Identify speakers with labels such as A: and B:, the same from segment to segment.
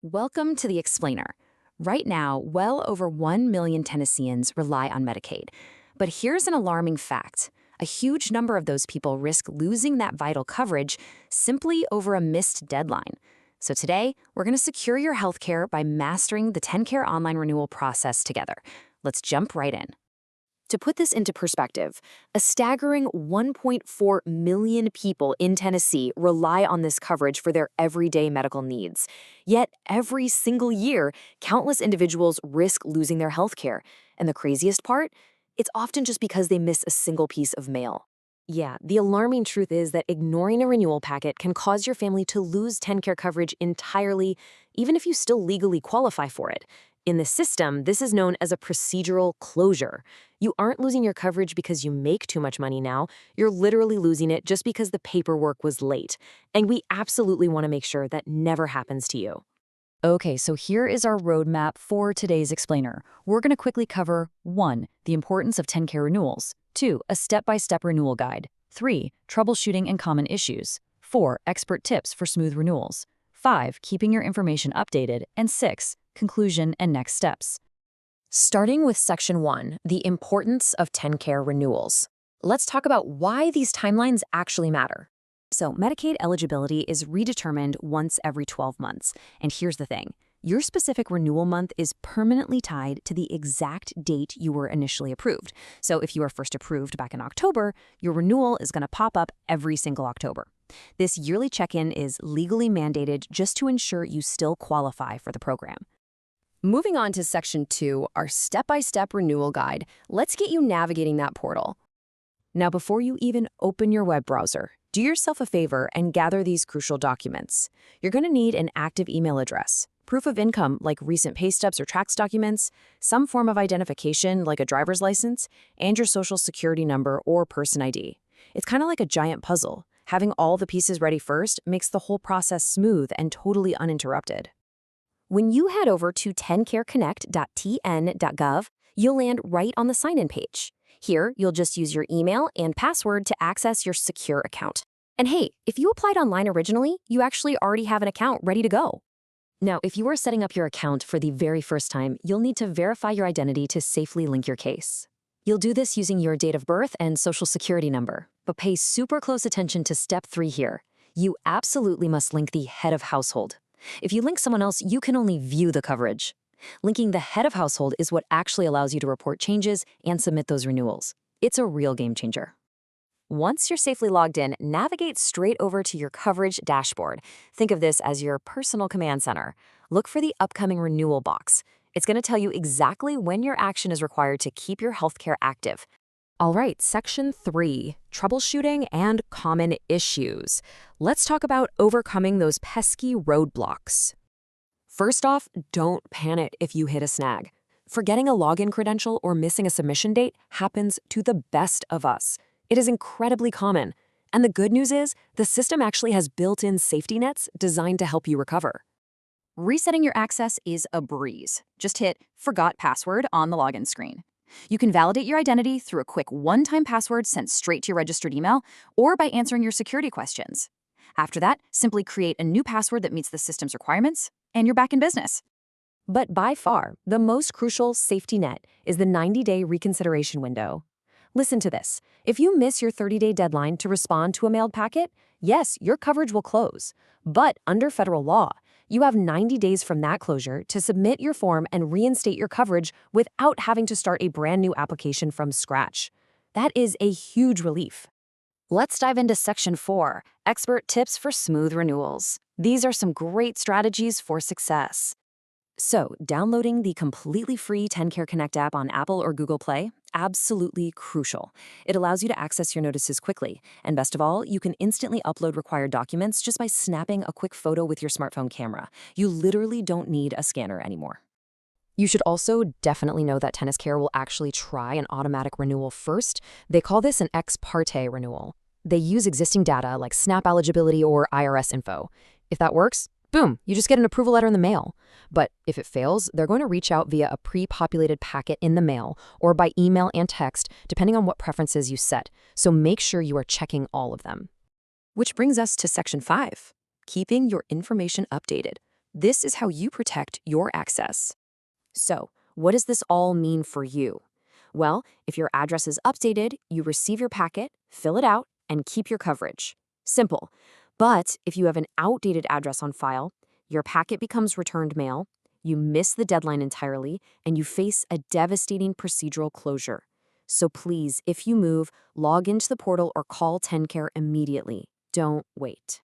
A: Welcome to The Explainer. Right now, well over 1 million Tennesseans rely on Medicaid. But here's an alarming fact. A huge number of those people risk losing that vital coverage simply over a missed deadline. So today, we're going to secure your healthcare by mastering the TennCare online renewal process together. Let's jump right in. To put this into perspective, a staggering 1.4 million people in Tennessee rely on this coverage for their everyday medical needs. Yet, every single year, countless individuals risk losing their health care. And the craziest part? It's often just because they miss a single piece of mail. Yeah, the alarming truth is that ignoring a renewal packet can cause your family to lose TennCare coverage entirely, even if you still legally qualify for it. In the system, this is known as a procedural closure. You aren't losing your coverage because you make too much money now. You're literally losing it just because the paperwork was late. And we absolutely want to make sure that never happens to you.
B: Okay, so here is our roadmap for today's explainer. We're going to quickly cover 1. The importance of TennCare renewals. 2. A step-by-step renewal guide. 3. Troubleshooting and common issues. 4. Expert tips for smooth renewals. 5. Keeping your information updated. And 6. Conclusion and next steps.
A: Starting with Section 1, the importance of TennCare renewals. Let's talk about why these timelines actually matter. So, Medicaid eligibility is redetermined once every 12 months. And here's the thing. Your specific renewal month is permanently tied to the exact date you were initially approved. So if you were first approved back in October, your renewal is going to pop up every single October. This yearly check-in is legally mandated just to ensure you still qualify for the program. Moving on to Section 2, our step-by-step renewal guide, let's get you navigating that portal. Now, before you even open your web browser, do yourself a favor and gather these crucial documents. You're going to need an active email address, proof of income like recent pay stubs or tax documents, some form of identification like a driver's license, and your social security number or person ID. It's kind of like a giant puzzle. Having all the pieces ready first makes the whole process smooth and totally uninterrupted. When you head over to tenncareconnect.tn.gov, you'll land right on the sign-in page. Here, you'll just use your email and password to access your secure account. And hey, if you applied online originally, you actually already have an account ready to go. Now, if you are setting up your account for the very first time, you'll need to verify your identity to safely link your case. You'll do this using your date of birth and social security number, but pay super close attention to Step 3 here. You absolutely must link the head of household. If you link someone else, you can only view the coverage. Linking the head of household is what actually allows you to report changes and submit those renewals. It's a real game changer. Once you're safely logged in, navigate straight over to your coverage dashboard. Think of this as your personal command center. Look for the upcoming renewal box. It's going to tell you exactly when your action is required to keep your healthcare active. All right, Section 3, troubleshooting and common issues. Let's talk about overcoming those pesky roadblocks. First off, don't panic if you hit a snag. Forgetting a login credential or missing a submission date happens to the best of us. It is incredibly common. And the good news is, the system actually has built-in safety nets designed to help you recover. Resetting your access is a breeze. Just hit Forgot Password on the login screen. You can validate your identity through a quick one-time password sent straight to your registered email or by answering your security questions. After that, simply create a new password that meets the system's requirements, and you're back in business. But by far, the most crucial safety net is the 90-day reconsideration window. Listen to this. If you miss your 30-day deadline to respond to a mailed packet, yes, your coverage will close. But under federal law, you have 90 days from that closure to submit your form and reinstate your coverage without having to start a brand new application from scratch. That is a huge relief. Let's dive into Section 4, expert tips for smooth renewals. These are some great strategies for success. So, downloading the completely free TennCare Connect app on Apple or Google Play, absolutely crucial. It allows you to access your notices quickly. And best of all, you can instantly upload required documents just by snapping a quick photo with your smartphone camera. You literally don't need a scanner anymore. You should also definitely know that TennCare will actually try an automatic renewal first. They call this an ex parte renewal. They use existing data like SNAP eligibility or IRS info. If that works, boom, you just get an approval letter in the mail. But if it fails, they're going to reach out via a pre-populated packet in the mail or by email and text, depending on what preferences you set. So make sure you are checking all of them. Which brings us to Section 5, keeping your information updated. This is how you protect your access. So, what does this all mean for you? Well, if your address is updated, you receive your packet, fill it out, and keep your coverage. Simple. But if you have an outdated address on file, your packet becomes returned mail, you miss the deadline entirely, and you face a devastating procedural closure. So please, if you move, log into the portal or call 10Care immediately. Don't wait.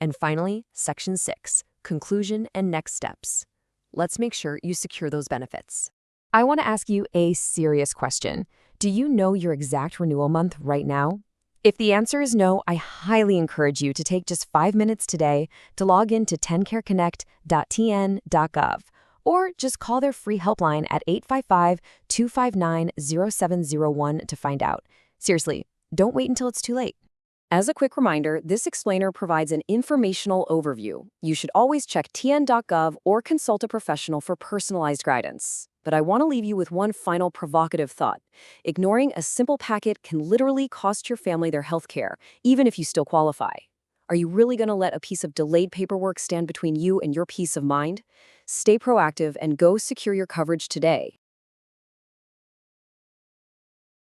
A: And finally, Section 6, Conclusion and Next Steps. Let's make sure you secure those benefits. I want to ask you a serious question. Do you know your exact renewal month right now? If the answer is no, I highly encourage you to take just 5 minutes today to log in to 10careconnect.tn.gov or just call their free helpline at 855-259-0701 to find out. Seriously, don't wait until it's too late. As a quick reminder, this explainer provides an informational overview. You should always check tn.gov or consult a professional for personalized guidance. But I want to leave you with one final provocative thought. Ignoring a simple packet can literally cost your family their health care, even if you still qualify. Are you really going to let a piece of delayed paperwork stand between you and your peace of mind? Stay proactive and go secure your coverage today.